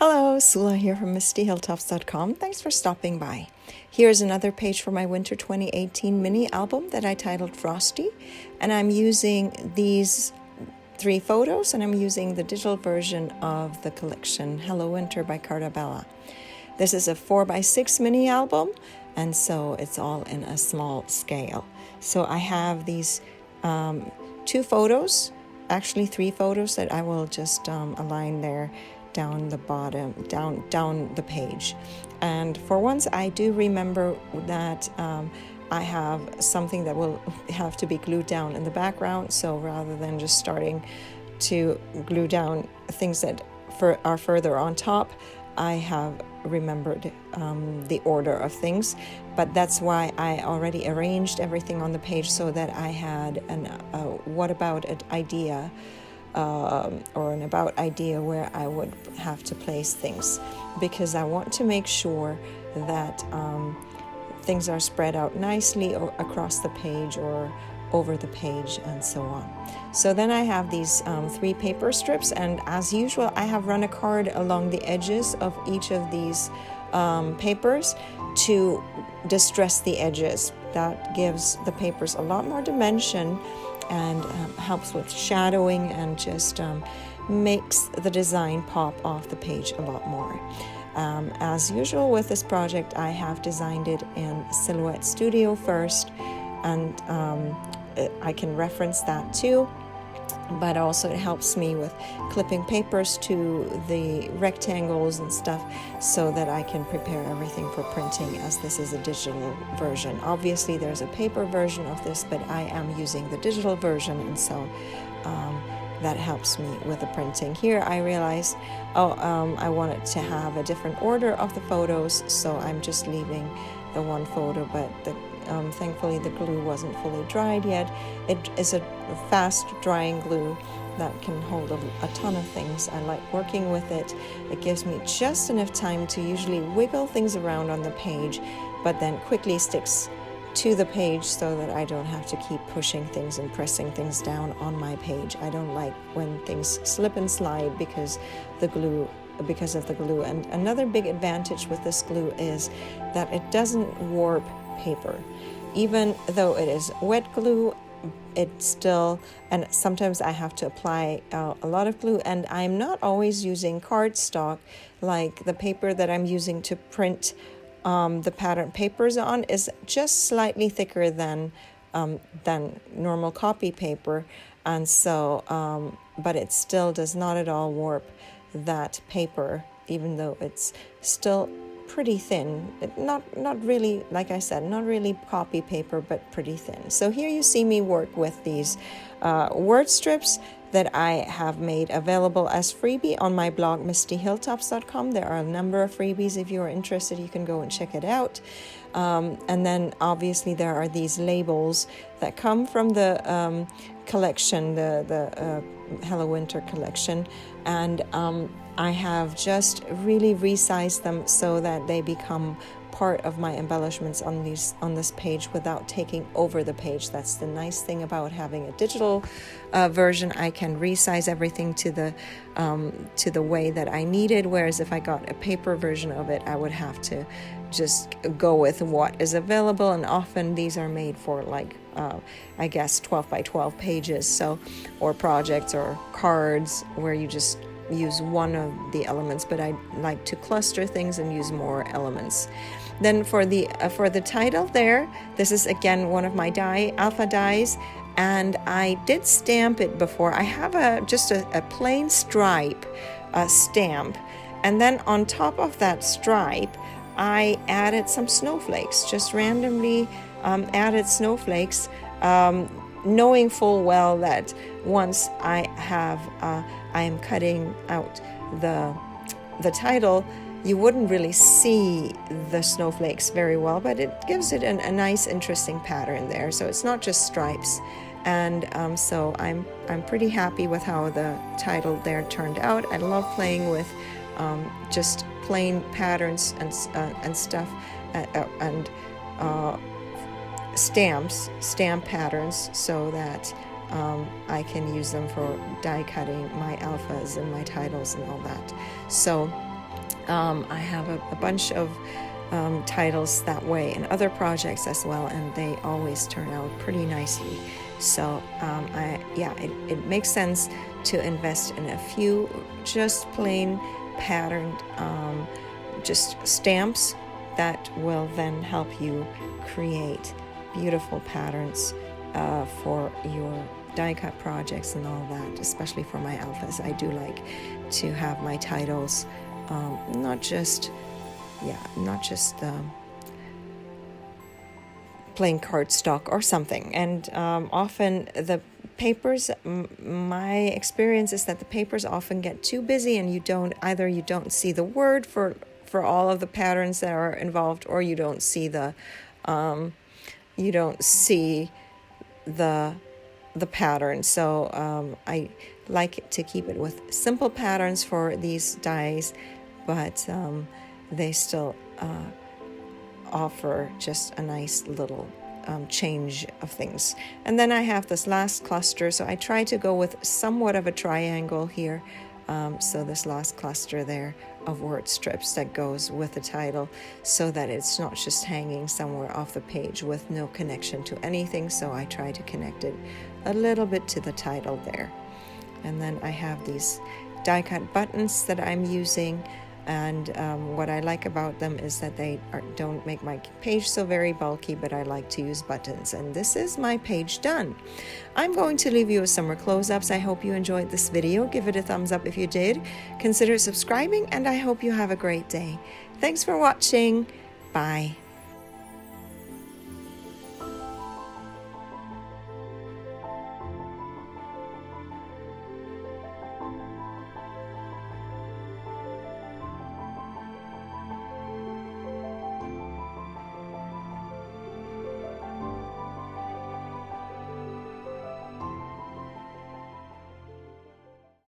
Hello, Sula here from MistyHilltops.com. Thanks for stopping by. Here's another page for my Winter 2018 mini album that I titled Frosty. And I'm using these 3 photos, and I'm using the digital version of the collection Hello Winter by Carta Bella. This is a 4x6 mini album, and so it's all in a small scale. So I have these 2 photos, actually 3 photos that I will just align there down the bottom, down the page. And for once, I do remember that I have something that will have to be glued down in the background. So rather than just starting to glue down things that are further on top, I have remembered the order of things. But that's why I already arranged everything on the page so that I had an what about it idea, or an about idea where I would have to place things, because I want to make sure that things are spread out nicely across the page or over the page and so on. So then I have these 3 paper strips, and as usual I have run a card along the edges of each of these papers to distress the edges. That gives the papers a lot more dimension and helps with shadowing and just makes the design pop off the page a lot more. As usual with this project, I have designed it in Silhouette Studio first, and I can reference that too, but also it helps me with clipping papers to the rectangles and stuff so that I can prepare everything for printing, as this is a digital version. Obviously there's a paper version of this, but I am using the digital version, and so that helps me with the printing. Here I realized I wanted to have a different order of the photos, so I'm just leaving the one photo, but thankfully the glue wasn't fully dried yet. It is a fast drying glue that can hold a ton of things. I like working with it. It gives me just enough time to usually wiggle things around on the page, but then quickly sticks to the page so that I don't have to keep pushing things and pressing things down on my page. I don't like when things slip and slide because of the glue. And another big advantage with this glue is that it doesn't warp paper. Even though it is wet glue, it's still, and sometimes I have to apply a lot of glue, and I'm not always using cardstock. Like the paper that I'm using to print the pattern papers on is just slightly thicker than normal copy paper, and so but it still does not at all warp that paper, even though it's still pretty thin. Not really, like I said, not really copy paper, but pretty thin. So here you see me work with these word strips that I have made available as freebie on my blog MistyHilltops.com. There are a number of freebies. If you're interested, you can go and check it out. And then obviously there are these labels that come from the collection, the Hello Winter collection, and I have just really resized them so that they become part of my embellishments on this page without taking over the page. That's the nice thing about having a digital version. I can resize everything to the way that I needed, whereas if I got a paper version of it, I would have to just go with what is available, and often these are made for like I guess 12 by 12 pages, so, or projects or cards where you just use one of the elements, but I like to cluster things and use more elements. Then for the title there, this is again one of my alpha dies, and I did stamp it before. I have just a plain stripe stamp, and then on top of that stripe I added some snowflakes, just randomly added snowflakes, knowing full well that once I am cutting out the title, you wouldn't really see the snowflakes very well, but it gives it a nice interesting pattern there. So it's not just stripes, and so I'm pretty happy with how the title there turned out. I love playing with just plain patterns and stuff, and stamp patterns, so that I can use them for die cutting my alphas and my titles and all that. So I have a bunch of titles that way in other projects as well, and they always turn out pretty nicely. So it makes sense to invest in a few just plain patterned just stamps that will then help you create beautiful patterns for your die cut projects and all that, especially for my alphas. I do like to have my titles not just plain cardstock or something. And often the papers, my experience is that the papers often get too busy, and you don't see the word for all of the patterns that are involved, or you don't see the pattern. So I like to keep it with simple patterns for these dies, but they still offer just a nice little change of things. And then I have this last cluster, so I try to go with somewhat of a triangle here. So this last cluster there of word strips that goes with the title, so that it's not just hanging somewhere off the page with no connection to anything. So I try to connect it a little bit to the title there. And then I have these die cut buttons that I'm using. And what I like about them is that they don't make my page so very bulky, but I like to use buttons. And this is my page done. I'm going to leave you with some more close-ups. I hope you enjoyed this video. Give it a thumbs up if you did. Consider subscribing, and I hope you have a great day. Thanks for watching. Bye.